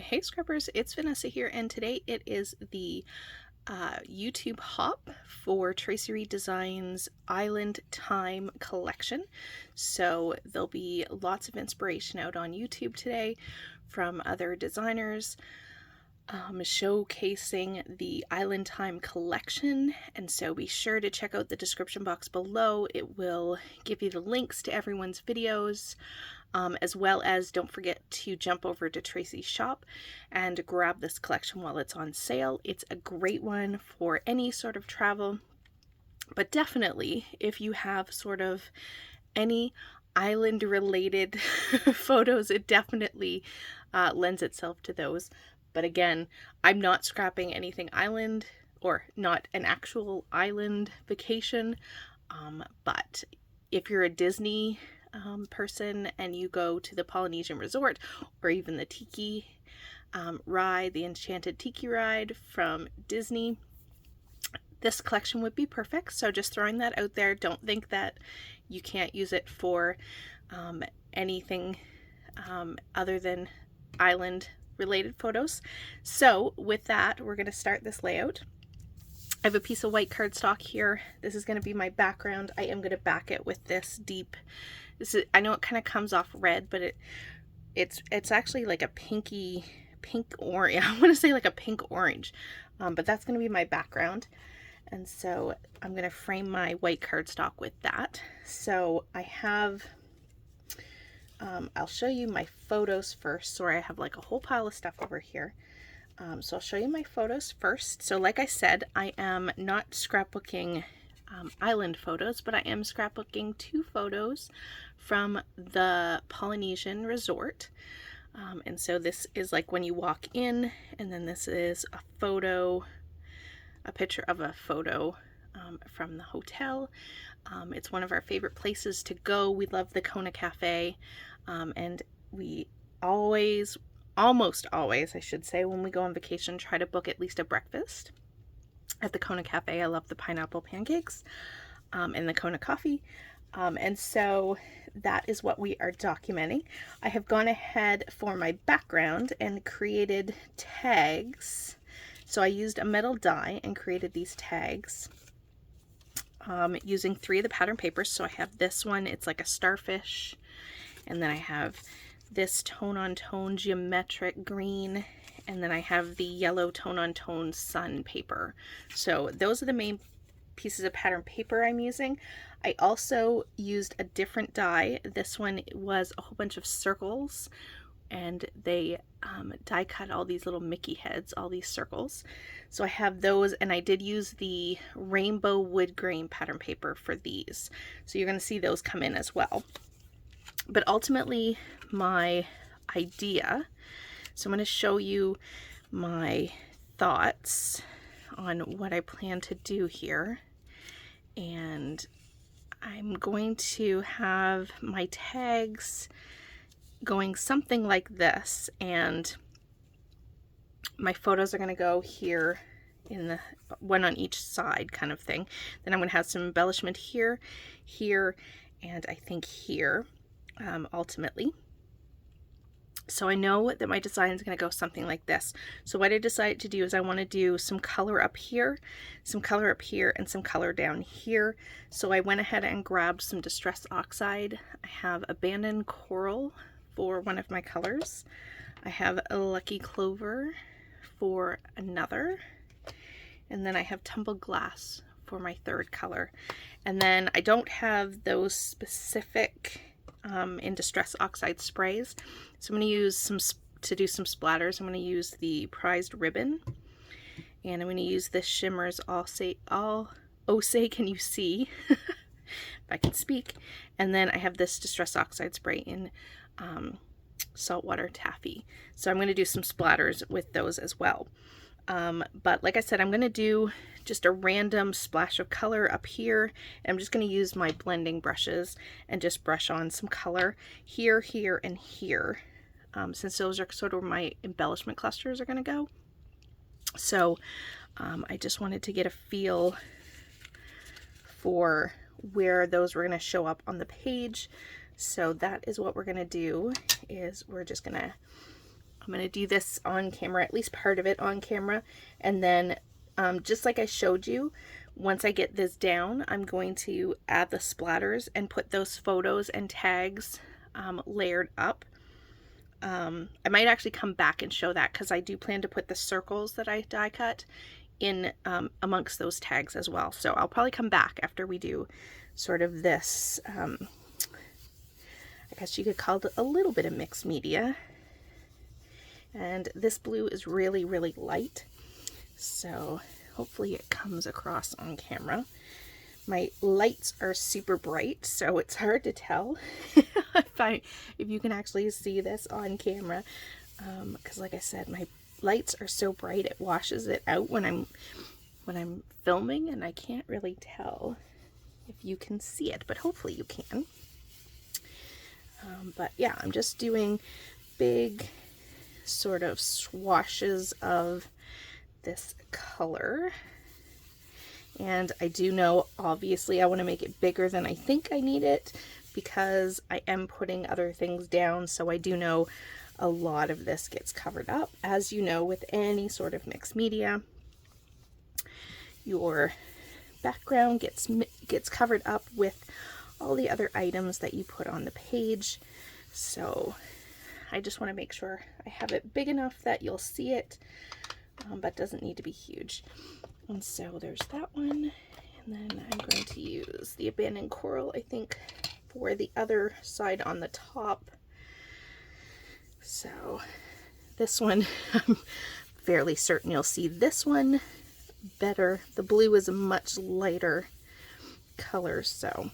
Hey Scrubbers, it's Vanessa here, and today it is the YouTube hop for Traci Reed Designs Island Time collection. So there'll be lots of inspiration out on YouTube today from other designers showcasing the Island Time collection, and so be sure to check out the description box below. It will give you the links to everyone's videos. As well as don't forget to jump over to Traci's shop and grab this collection while it's on sale. It's a great one for any sort of travel, but definitely if you have sort of any island related photos, it definitely lends itself to those. But again, I'm not scrapping anything island or not an actual island vacation, but if you're a Disney person and you go to the Polynesian resort or even the tiki ride, the enchanted tiki ride from Disney, this collection would be perfect. So just throwing that out there. Don't think that you can't use it for anything other than island related photos. So with that, we're going to start this layout. I have a piece of white cardstock here. This is going to be my background. I am going to back it with this deep, I know it kind of comes off red, but it's actually like a pink orange. I want to say like a pink orange, but that's going to be my background. And so I'm going to frame my white cardstock with that. So I have, I'll show you my photos first. Sorry, I have like a whole pile of stuff over here. So I'll show you my photos first. So like I said, I am not scrapbooking island photos, but I am scrapbooking two photos from the Polynesian resort. And so this is like when you walk in, and then this is a photo, a picture of a photo from the hotel. It's one of our favorite places to go. We love the Kona Cafe, and we almost always, I should say, when we go on vacation, try to book at least a breakfast at the Kona Cafe. I love the pineapple pancakes and the Kona coffee. And so that is what we are documenting. I have gone ahead for my background and created tags. So I used a metal die and created these tags using 3 of the pattern papers. So I have this one, it's like a starfish, and then I have this tone-on-tone geometric green, and then I have the yellow tone-on-tone sun paper. So those are the main pieces of pattern paper I'm using. I also used a different die. This one was a whole bunch of circles, and they die cut all these little Mickey heads, all these circles. So I have those, and I did use the rainbow wood grain pattern paper for these. So you're going to see those come in as well. But ultimately, my idea, so I'm going to show you my thoughts on what I plan to do here. And I'm going to have my tags going something like this, and my photos are going to go here in the one on each side kind of thing. Then I'm going to have some embellishment here, here, and I think here. Ultimately. So I know that my design is going to go something like this. So what I decided to do is I want to do some color up here, some color up here, and some color down here. So I went ahead and grabbed some Distress Oxide. I have Abandoned Coral for one of my colors. I have a Lucky Clover for another. And then I have Tumbled Glass for my third color. And then I don't have those specific in Distress Oxide sprays, so I'm going to use to do some splatters. I'm going to use the Prized Ribbon, and I'm going to use this Shimmer's All Say Can You See, if I can speak. And then I have this Distress Oxide spray in Saltwater Taffy, so I'm going to do some splatters with those as well. But like I said, I'm going to do just a random splash of color up here. And I'm just going to use my blending brushes and just brush on some color here, here, and here, since those are sort of where my embellishment clusters are going to go. So I just wanted to get a feel for where those were going to show up on the page. So that is what we're going to do, is we're just going to I'm going to do this on camera, at least part of it on camera, and then just like I showed you, once I get this down, I'm going to add the splatters and put those photos and tags layered up. I might actually come back and show that because I do plan to put the circles that I die cut in amongst those tags as well. So I'll probably come back after we do sort of this, I guess you could call it a little bit of mixed media. And this blue is really, really light. So hopefully it comes across on camera. My lights are super bright, so it's hard to tell if you can actually see this on camera. Because like I said, my lights are so bright it washes it out when I'm filming, and I can't really tell if you can see it, but hopefully you can. But yeah, I'm just doing big sort of swashes of this color. And I do know, obviously, I want to make it bigger than I think I need it because I am putting other things down. So I do know a lot of this gets covered up. As you know, with any sort of mixed media, your background gets covered up with all the other items that you put on the page. So I just want to make sure I have it big enough that you'll see it, but doesn't need to be huge. And so there's that one, and then I'm going to use the abandoned coral, I think, for the other side on the top. So this one, I'm fairly certain you'll see this one better. The blue is a much lighter color, so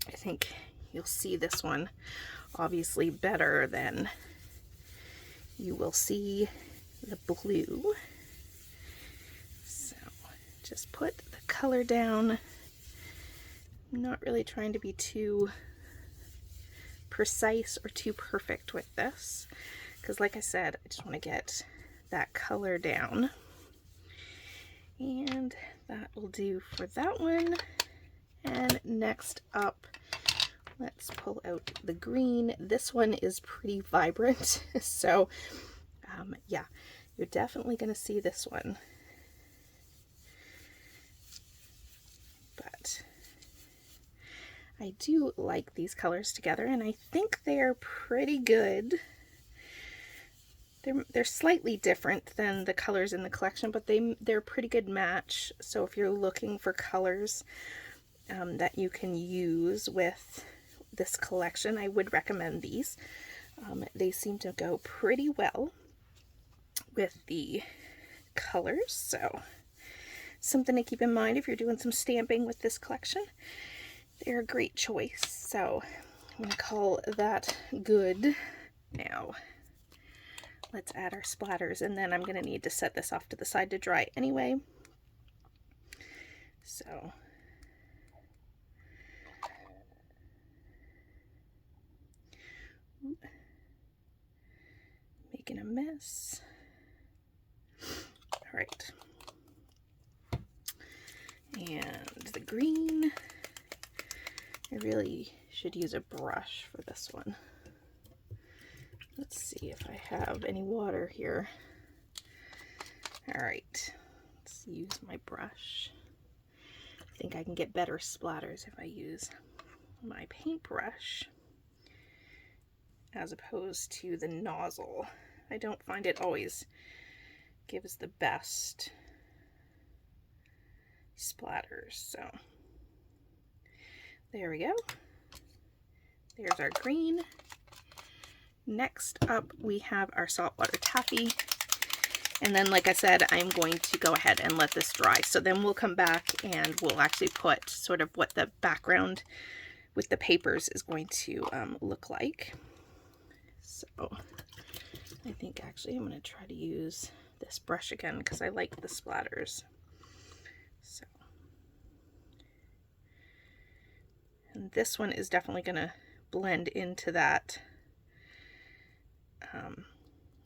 I think you'll see this one obviously better than you will see the blue. Just put the color down. I'm not really trying to be too precise or too perfect with this, because like I said, I just want to get that color down. And that will do for that one. And next up, let's pull out the green. This one is pretty vibrant, so yeah, you're definitely going to see this one. But I do like these colors together, and I think they're pretty good. They're slightly different than the colors in the collection, but they're a pretty good match. So if you're looking for colors that you can use with this collection, I would recommend these. They seem to go pretty well with the colors, so something to keep in mind if you're doing some stamping with this collection. They're a great choice, so I'm going to call that good. Now let's add our splatters, and then I'm going to need to set this off to the side to dry anyway. So making a mess. All right. And the green, I really should use a brush for this one. Let's see if I have any water here. All right, let's use my brush. I think I can get better splatters if I use my paintbrush as opposed to the nozzle. I don't find it always gives the best splatters. So there we go. There's our green. Next up we have our saltwater taffy, and then like I said, I'm going to go ahead and let this dry. So then we'll come back and we'll actually put sort of what the background with the papers is going to look like. So I think actually I'm going to try to use this brush again because I like the splatters. So, and this one is definitely going to blend into that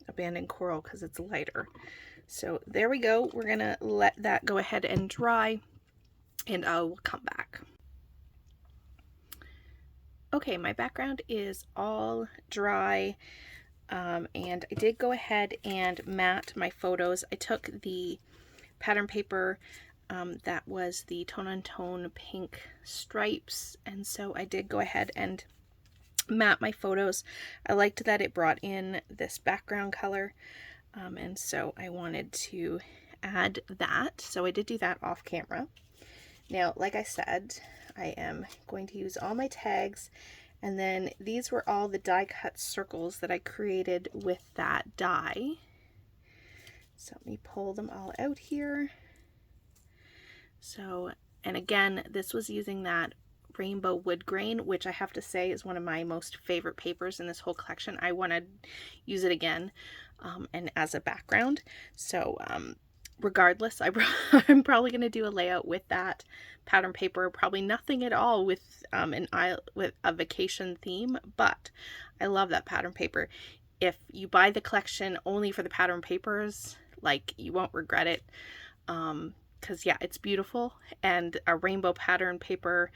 abandoned coral because it's lighter. So there we go. We're going to let that go ahead and dry, and I will come back. Okay, my background is all dry. And I did go ahead and mat my photos. I took the pattern paper that was the Tone on Tone pink stripes, and so I did go ahead and mat my photos. I liked that it brought in this background color, and so I wanted to add that. So I did do that off camera. Now, like I said, I am going to use all my tags, and then these were all the die cut circles that I created with that die. So let me pull them all out here. So, and again, this was using that rainbow wood grain, which I have to say is one of my most favorite papers in this whole collection. I want to use it again and as a background. So regardless, I'm probably going to do a layout with that pattern paper. Probably nothing at all with with a vacation theme, but I love that pattern paper. If you buy the collection only for the pattern papers, like, you won't regret it. Because yeah, it's beautiful, and a rainbow pattern paper,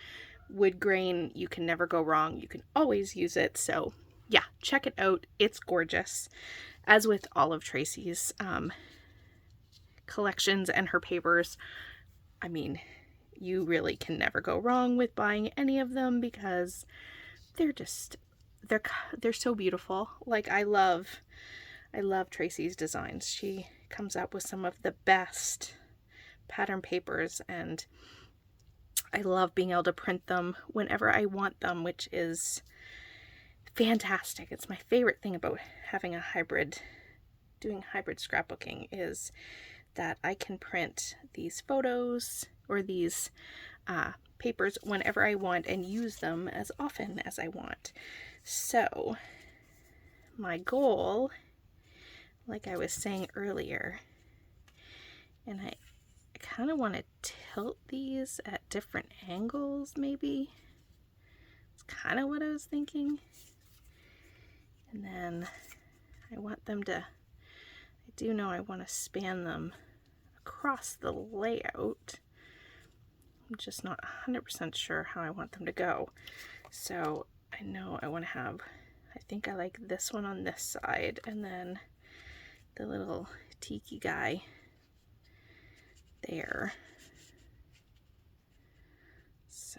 wood grain, you can never go wrong. You can always use it. So yeah, check it out. It's gorgeous, as with all of Traci's collections and her papers. I mean, you really can never go wrong with buying any of them, because they're just, they're so beautiful. Like, I love Traci's designs. She comes up with some of the best pattern papers, and I love being able to print them whenever I want them, which is fantastic. It's my favorite thing about having a hybrid, doing hybrid scrapbooking, is that I can print these photos or these papers whenever I want and use them as often as I want. So my goal, like I was saying earlier, and I kind of want to tilt these at different angles, maybe. It's kind of what I was thinking. And then I want them to, I do know I want to span them across the layout. I'm just not 100% sure how I want them to go. So I know I want to have, I think I like this one on this side, and then the little tiki guy there. So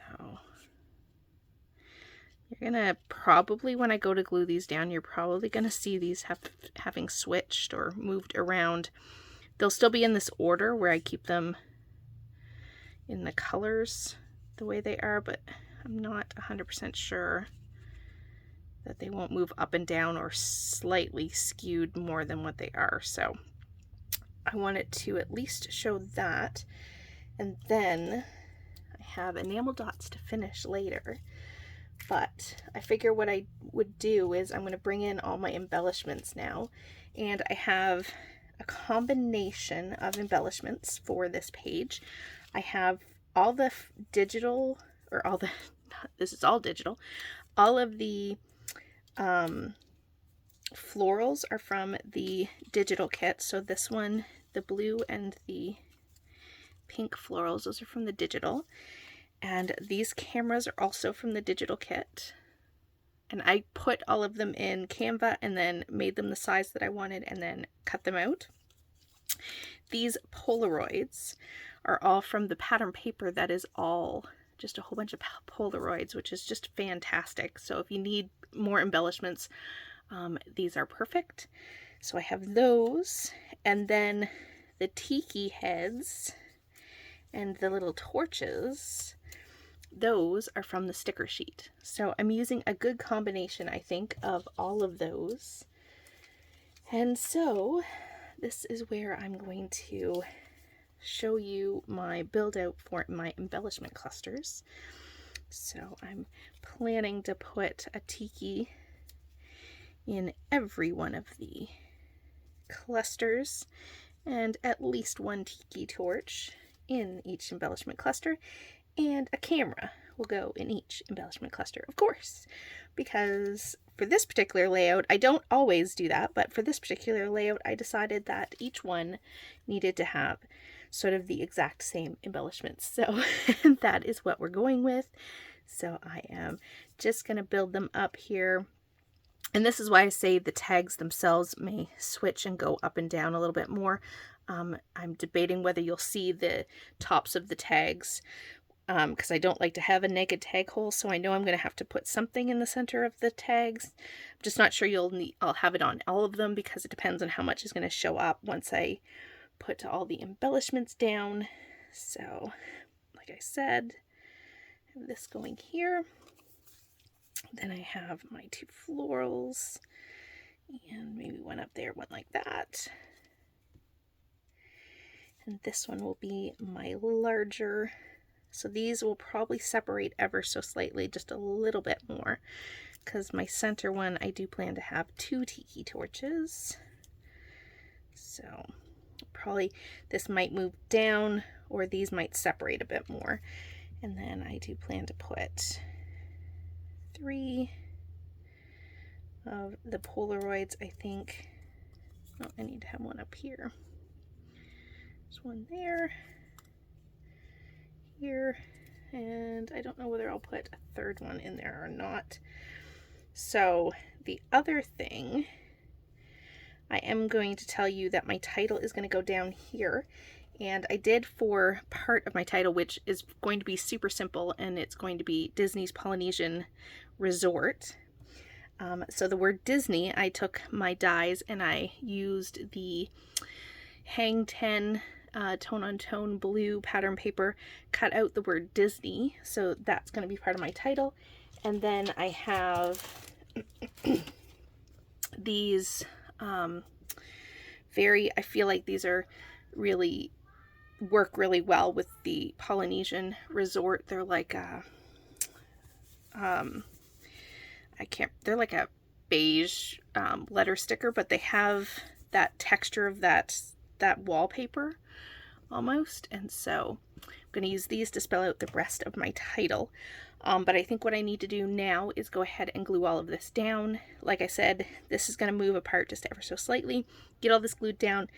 you're gonna probably, when I go to glue these down, you're probably gonna see these having switched or moved around. They'll still be in this order where I keep them in the colors the way they are, but I'm not 100% sure that they won't move up and down or slightly skewed more than what they are. So I wanted to at least show that. And then I have enamel dots to finish later, but I figure what I would do is I'm going to bring in all my embellishments now, and I have a combination of embellishments for this page. I have all the digital, or all the, this is all digital, all of the florals are from the digital kit. So this one, the blue and the pink florals, those are from the digital. And these cameras are also from the digital kit. And I put all of them in Canva and then made them the size that I wanted and then cut them out. These Polaroids are all from the pattern paper that is all just a whole bunch of Polaroids, which is just fantastic. So if you need more embellishments, these are perfect. So I have those, and then the tiki heads and the little torches, those are from the sticker sheet. So I'm using a good combination, I think, of all of those. And so this is where I'm going to show you my build out for my embellishment clusters. So I'm planning to put a tiki in every one of the clusters, and at least one tiki torch in each embellishment cluster, and a camera will go in each embellishment cluster, of course, because for this particular layout, I don't always do that, but for this particular layout, I decided that each one needed to have sort of the exact same embellishments. So that is what we're going with. So I am just going to build them up here. And this is why I say the tags themselves may switch and go up and down a little bit more. I'm debating whether you'll see the tops of the tags, because I don't like to have a naked tag hole, so I know I'm going to have to put something in the center of the tags. I'm just not sure I'll have it on all of them, because it depends on how much is going to show up once I put all the embellishments down. So, like I said, I have this going here. Then I have my 2 florals, and maybe one up there, one like that. And this one will be my larger. So these will probably separate ever so slightly, just a little bit more, because my center one, I do plan to have 2 tiki torches. So probably this might move down, or these might separate a bit more. And then I do plan to put 3 of the Polaroids, I think. Oh, I need to have one up here. There's one there, here, and I don't know whether I'll put a 3rd one in there or not. So the other thing, I am going to tell you that my title is going to go down here. And I did for part of my title, which is going to be super simple, and it's going to be Disney's Polynesian Resort. So the word Disney, I took my dies and I used the Hang 10 tone-on-tone blue pattern paper, cut out the word Disney. So that's going to be part of my title. And then I have these I feel like these are really work really well with the Polynesian Resort. They're like a they're like a beige letter sticker, but they have that texture of that wallpaper almost. And so I'm going to use these to spell out the rest of my title. But I think what I need to do now is go ahead and glue all of this down. Like I said, this is going to move apart just ever so slightly. Get all this glued down,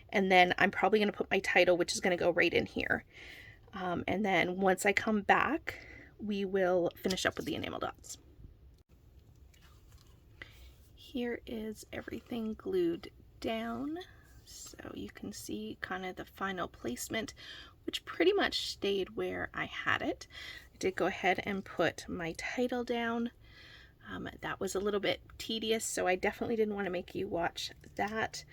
and then I'm probably going to put my title, which is going to go right in here. And then once I come back, we will finish up with the enamel dots. Here is everything glued down. So you can see kind of the final placement, which pretty much stayed where I had it. I did go ahead and put my title down. That was a little bit tedious, so I definitely didn't want to make you watch that.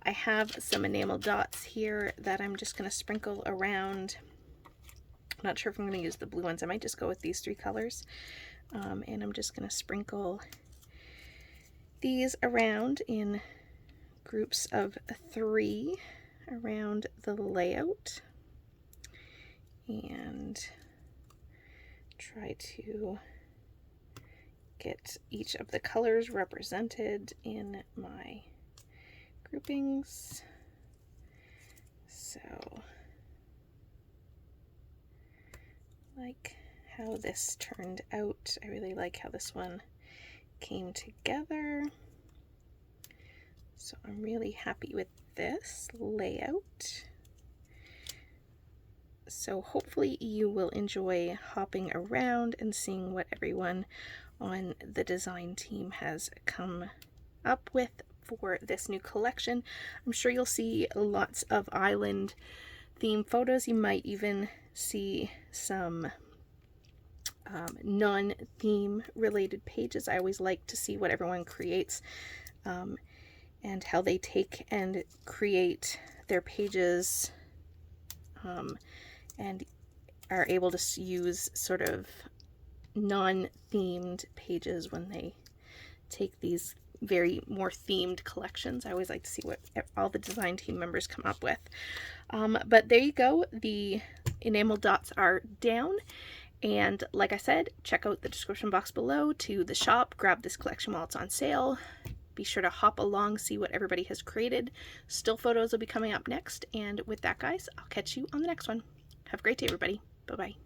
I have some enamel dots here that I'm just going to sprinkle around. I'm not sure if I'm going to use the blue ones. I might just go with these 3 colors. And I'm just going to sprinkle these around in groups of 3 around the layout, and try to get each of the colors represented in my groupings. So, like how this turned out. I really like how this one came together. So I'm really happy with this layout. So hopefully you will enjoy hopping around and seeing what everyone on the design team has come up with for this new collection. I'm sure you'll see lots of island theme photos. You might even see some non-theme related pages. I always like to see what everyone creates and how they take and create their pages and are able to use sort of non-themed pages when they take these very more themed collections. I always like to see what all the design team members come up with. But there you go. The enamel dots are down. And like I said, check out the description box below to the shop. Grab this collection while it's on sale. Be sure to hop along, see what everybody has created. Still photos will be coming up next. And with that, guys, I'll catch you on the next one. Have a great day, everybody. Bye-bye.